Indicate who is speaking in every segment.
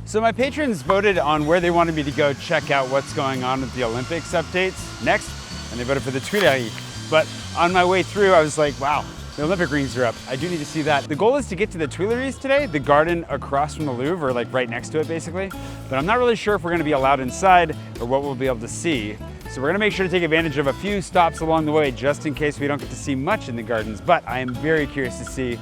Speaker 1: So my patrons voted on where they wanted me to go check out what's going on with the Olympics updates next, and they voted for the Tuileries. But on my way through, I was like, wow, the Olympic rings are up. I do need to see that. The goal is to get to the Tuileries today, the garden across from the Louvre, or like right next to it basically. But I'm not really sure if we're gonna be allowed inside or what we'll be able to see. So we're gonna make sure to take advantage of a few stops along the way just in case we don't get to see much in the gardens. But I am very curious to see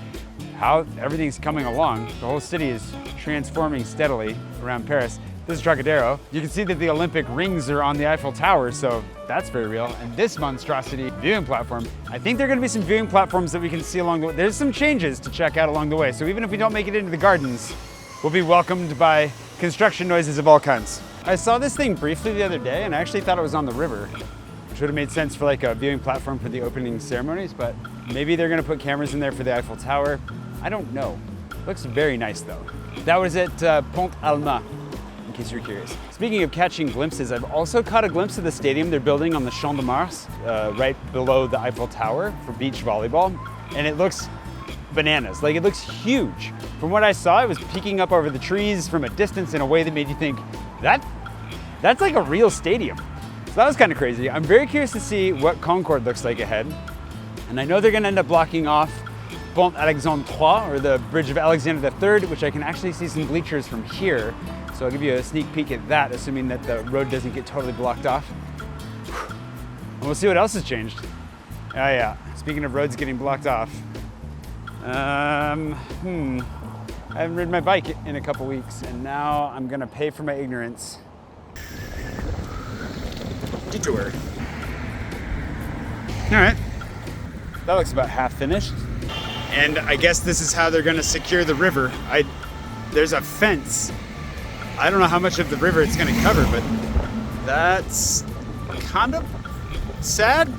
Speaker 1: how everything's coming along. The whole city is transforming steadily around Paris. This is Trocadero. You can see that the Olympic rings are on the Eiffel Tower, so that's very real. And this monstrosity viewing platform, I think there are gonna be some viewing platforms that we can see along the way. There's some changes to check out along the way. So even if we don't make it into the gardens, we'll be welcomed by construction noises of all kinds. I saw this thing briefly the other day and I actually thought it was on the river, which would have made sense for like a viewing platform for the opening ceremonies, but maybe they're gonna put cameras in there for the Eiffel Tower. I don't know. Looks very nice though. That was at Pont Alma, in case you're curious. Speaking of catching glimpses, I've also caught a glimpse of the stadium they're building on the Champ de Mars, right below the Eiffel Tower for beach volleyball. And it looks bananas, like it looks huge. From what I saw, it was peeking up over the trees from a distance in a way that made you think, that's like a real stadium. So that was kind of crazy. I'm very curious to see what Concorde looks like ahead. And I know they're gonna end up blocking off Pont Alexandre III, or the Bridge of Alexander III, which I can actually see some bleachers from here. So I'll give you a sneak peek at that, assuming that the road doesn't get totally blocked off. And we'll see what else has changed. Oh yeah, speaking of roads getting blocked off. I haven't ridden my bike in a couple weeks, and now I'm gonna pay for my ignorance. Detour. All right, that looks about half finished. And I guess this is how they're gonna secure the river. There's a fence. I don't know how much of the river it's gonna cover, but that's kind of sad.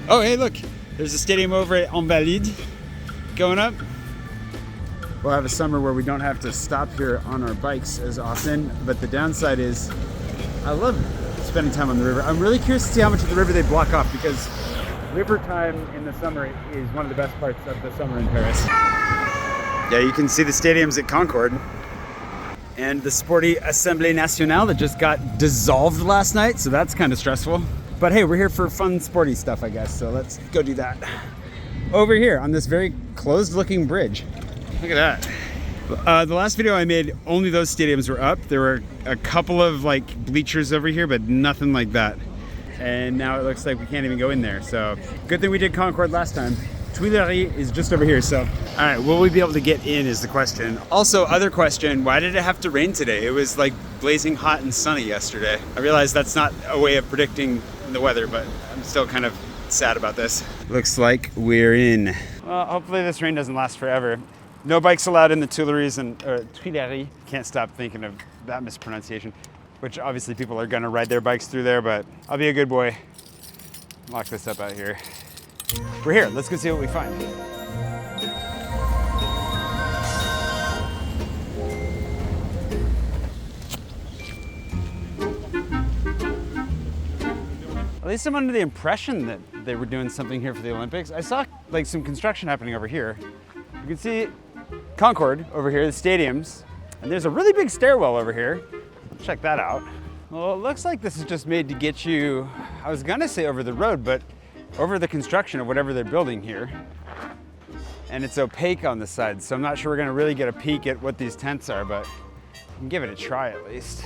Speaker 1: Oh, hey, look, there's a stadium over at Invalides going up. We'll have a summer where we don't have to stop here on our bikes as often, but the downside is I love spending time on the river. I'm really curious to see how much of the river they block off, because river time in the summer is one of the best parts of the summer in Paris. Yeah, you can see the stadiums at Concorde and the sporty Assemblée Nationale that just got dissolved last night, so that's kind of stressful. But hey, we're here for fun sporty stuff, I guess, so let's go do that. Over here on this very closed looking bridge. Look at that. The last video I made, only those stadiums were up. There were a couple of like bleachers over here, but nothing like that. And now it looks like we can't even go in there. So good thing we did Concorde last time. Tuileries is just over here. So, all right, will we be able to get in is the question. Also, other question, why did it have to rain today? It was like blazing hot and sunny yesterday. I realize that's not a way of predicting the weather, but I'm still kind of sad about this. Looks like we're in. Well, hopefully this rain doesn't last forever. No bikes allowed in the Tuileries and Tuileries. Can't stop thinking of that mispronunciation, which obviously people are gonna ride their bikes through there, but I'll be a good boy. Lock this up out here. We're here, let's go see what we find. At least I'm under the impression that they were doing something here for the Olympics. I saw like some construction happening over here. You can see Concorde over here, the stadiums, and there's a really big stairwell over here. Check that out. Well, it looks like this is just made to get you, I was gonna say over the road, but over the construction of whatever they're building here. And it's opaque on the side, so I'm not sure we're gonna really get a peek at what these tents are, but we can give it a try at least.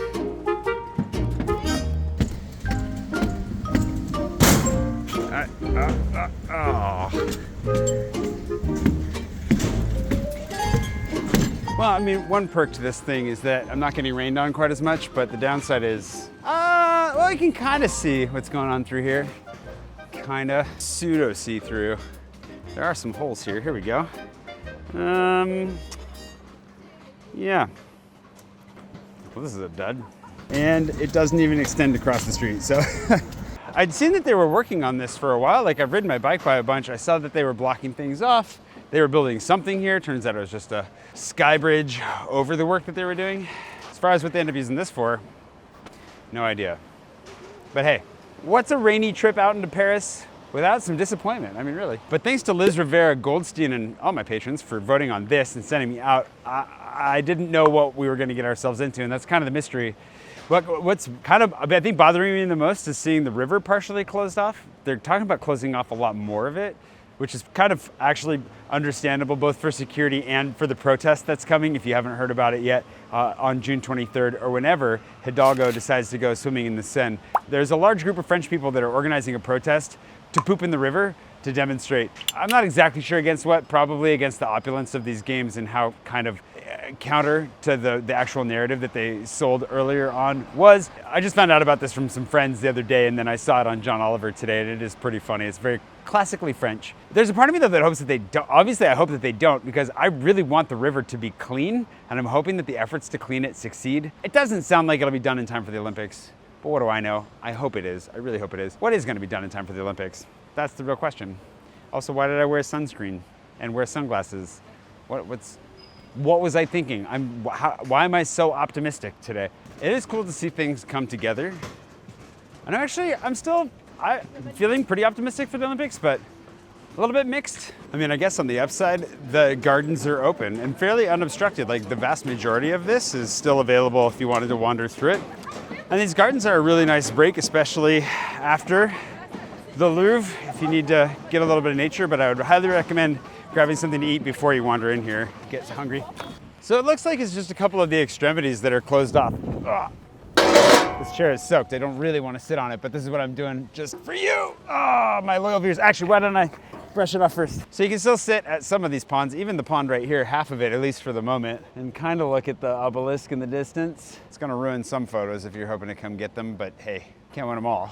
Speaker 1: Well, I mean, one perk to this thing is that I'm not getting rained on quite as much, but the downside is, well, I can kind of see what's going on through here. Kind of pseudo see-through. There are some holes here. Here we go. Yeah. Well, this is a dud. And it doesn't even extend across the street, so. I'd seen that they were working on this for a while. Like, I've ridden my bike by a bunch. I saw that they were blocking things off. They were building something here. Turns out it was just a sky bridge over the work that they were doing. As far as what they end up using this for, no idea. But hey, what's a rainy trip out into Paris without some disappointment? I mean, really. But thanks to Liz, Rivera, Goldstein, and all my patrons for voting on this and sending me out. I didn't know what we were going to get ourselves into, and that's kind of the mystery. What's kind of, I think, bothering me the most is seeing the river partially closed off. They're talking about closing off a lot more of it, which is kind of actually understandable, both for security and for the protest that's coming, if you haven't heard about it yet, on June 23rd, or whenever Hidalgo decides to go swimming in the Seine. There's a large group of French people that are organizing a protest to poop in the river to demonstrate. I'm not exactly sure against what, probably against the opulence of these games and how kind of counter to the actual narrative that they sold earlier on was. I just found out about this from some friends the other day, and then I saw it on John Oliver today, and it is pretty funny. It's very classically French. There's a part of me though that hopes that they don't. Obviously I hope that they don't, because I really want the river to be clean, and I'm hoping that the efforts to clean it succeed. It doesn't sound like it'll be done in time for the Olympics, but what do I know? I hope it is. I really hope it is. What is going to be done in time for the Olympics? That's the real question. Also, why did I wear sunscreen and wear sunglasses? What was I thinking? Why am I so optimistic today? It is cool to see things come together. And I'm still feeling pretty optimistic for the Olympics, but a little bit mixed. I mean, I guess on the upside, the gardens are open and fairly unobstructed. Like, the vast majority of this is still available if you wanted to wander through it. And these gardens are a really nice break, especially after the Louvre, if you need to get a little bit of nature, but I would highly recommend grabbing something to eat before you wander in here, get hungry. So it looks like it's just a couple of the extremities that are closed off. Ugh. This chair is soaked. I don't really want to sit on it, but this is what I'm doing just for you. Oh, my loyal viewers. Actually, why don't I brush it off first? So you can still sit at some of these ponds, even the pond right here, half of it, at least for the moment, and kind of look at the obelisk in the distance. It's gonna ruin some photos if you're hoping to come get them, but hey, can't win them all.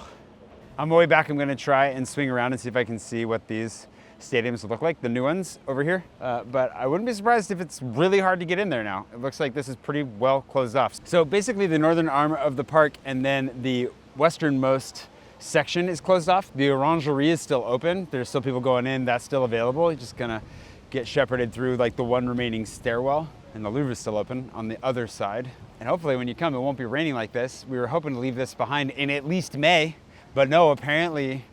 Speaker 1: On my way back, I'm gonna try and swing around and see if I can see what these stadiums look like, the new ones over here. But I wouldn't be surprised if it's really hard to get in there now. It looks like this is pretty well closed off. So basically the northern arm of the park and then the westernmost section is closed off. The Orangerie is still open. There's still people going in, that's still available. You're just gonna get shepherded through like the one remaining stairwell, and the Louvre is still open on the other side. And hopefully when you come, it won't be raining like this. We were hoping to leave this behind in at least May, but no, apparently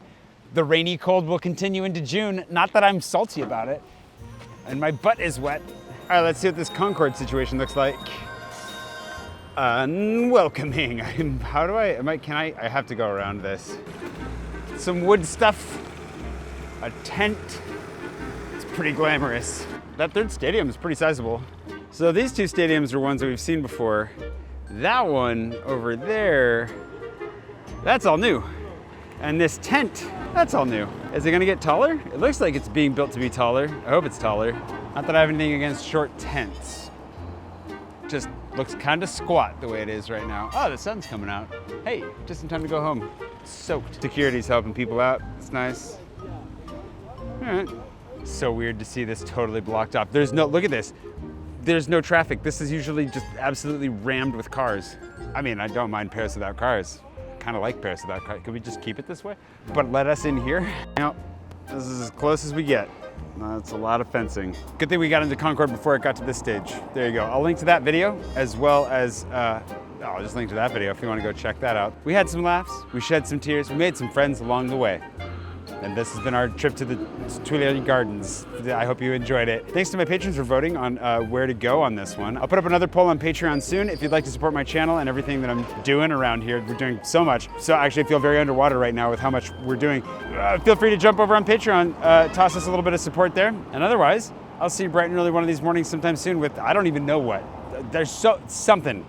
Speaker 1: the rainy cold will continue into June. Not that I'm salty about it. And my butt is wet. All right, let's see what this Concorde situation looks like. Unwelcoming. How do I have to go around this. Some wood stuff, a tent. It's pretty glamorous. That third stadium is pretty sizable. So these two stadiums are ones that we've seen before. That one over there, that's all new. And this tent, that's all new. Is it gonna get taller? It looks like it's being built to be taller. I hope it's taller. Not that I have anything against short tents. Just looks kind of squat the way it is right now. Oh, the sun's coming out. Hey, just in time to go home. Soaked. Security's helping people out. It's nice. All right. So weird to see this totally blocked off. Look at this. There's no traffic. This is usually just absolutely rammed with cars. I mean, I don't mind Paris without cars. Kind of like Paris without cars. Could we just keep it this way? But let us in here. Now, this is as close as we get. That's a lot of fencing. Good thing we got into Concorde before it got to this stage. There you go. I'll link to that video as well as, I'll just link to that video if you want to go check that out. We had some laughs, we shed some tears, we made some friends along the way. And this has been our trip to the Tuileries Gardens. I hope you enjoyed it. Thanks to my patrons for voting on where to go on this one. I'll put up another poll on Patreon soon if you'd like to support my channel and everything that I'm doing around here. We're doing so much. So actually I feel very underwater right now with how much we're doing. Feel free to jump over on Patreon, toss us a little bit of support there. And otherwise, I'll see you bright and early one of these mornings sometime soon with, I don't even know what. There's something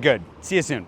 Speaker 1: good. See you soon.